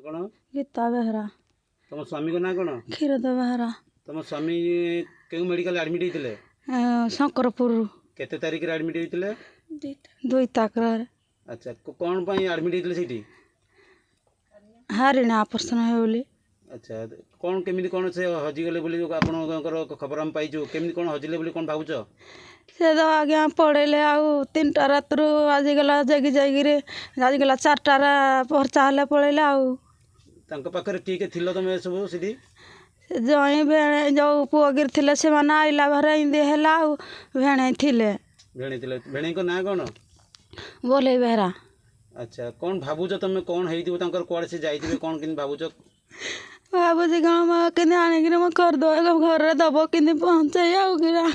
कौन? गीता बेहरा। तुम स्वामी को ना कौन? क्षीरद बेहरा। तुम स्वामी क्यों मेडिकल एडमिट होते? शंकरपुर। केते तारीख रे एडमिट होते? 2 तारीख। अच्छा कौन पाई एडमिट होते सीटी? हारिणी ऑपरेशन है बोली। अच्छा कौन केमिति कौन से हजिगले बोली आपनकर खबर हम पाइछु केमिति कौन हजिले बोली कौन भाबुछ? से तो आज्ञा पड़ेले आउ 3टा रातरू आजिगला जगी जागिरे आजिगला 4टा पहरचा हेले पड़ेले आउ तांको पाखरे किए थिलो तमे सब सीधी? जई भेणे जो पुଅ गिर थिले से माने आइला भरे इंदे हेला आउ भेणे थिले। भेणी को ना कौन? बोले बेहरा। अच्छा कौन भाबुछ तमे कौन हेइथिबो तांकर कुआडे से जाइथिबे कौन किन भाबुछ? भाବୁଛି କ'ଣ ମା କେମିତି ଆଣିକିରି ମୋ କରିଦେବ ଘରେ ଦେବ କେମିତି ପହଞ୍ଚେଇ ଆଉ କିରା।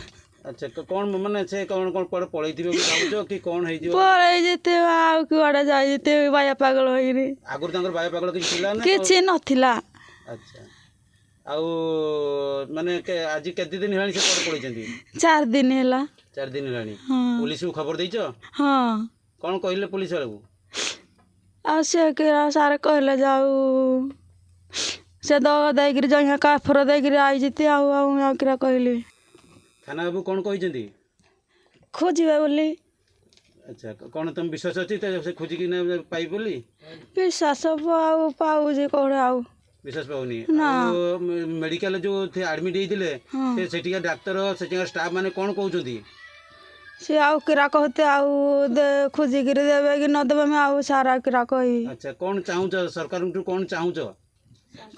अच्छा कौन माने से कौन कौन कुआडे पळैथिबे कि भाबुछ कि कौन हेइथिबो? पळେଇ ଯେତେବେ ଆଉ କୁଆଡ଼େ ଯାଇ ଯେତେବେ ବାୟା ପାଗଳ ହେଇକିରି। आगुर तांकर बाया पागल किछ थिला ना? କିଛି नथिला। अच्छा आउ माने के आज केते दिन हेलानी से कुआडे पळैचंती? 4 दिन ହେଲା। 4 दिन हेलानी। हाँ। पुलिस को खबर देइछ? हाँ। कौन कहिले पुलिस वाला? ଆଉ ସେ କିରା ସାର୍ କହିଲେ ଯାଉ ସେ ଦେଇକିରି ଜଇଁ କାଫର ଦେଇକିରି ଆଇଯିତି ଆଉ କିରା କହିଲି थाना बाबू कौन कहिसेंती? ଖୋଜିବେ ବୋଲି। अच्छा कौन तुम विश्वास अछि से खोजी कि ना पाई बोली? ବିଶ୍ୱାସ ଆଉ ପାଉଛି କୋଉଠି ଆଉ। विश्वास पाउनी ना। मेडिकल जो थे एडमिट होइतिले हाँ। से सेटिका डाक्टर सेटिका स्टाफ माने कौन कहउछंती? ସେ ଆଉ କିରା କହୁତେ ଆଉ ଖୋଜିକିରି ଦେବେ କି ନ ଦେବେ ମୁଁ ଆଉ ସାରା କିରା କହିବି। अच्छा कौन चाहुछ सरकार टू कौन चाहुछ?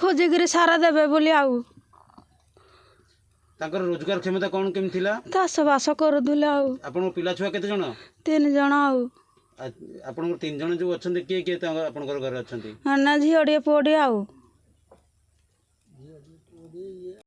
ଖୋଜିକିରି ସାରା ଦେବେ ବୋଲି ଆଉ। तांकर रोजगार क्षमता कौन केम थिला? ଚାଷବାସ କରୁଥିଲେ ଆଉ। आपन पिला छुआ केते जण? 3 ଜଣ ଆଉ। आपन 3 जण जो अछंती के के आपनकर घर अछंती? ନା ଝିଅଟିଏ ପୁଅଟିଏ ଆଉ।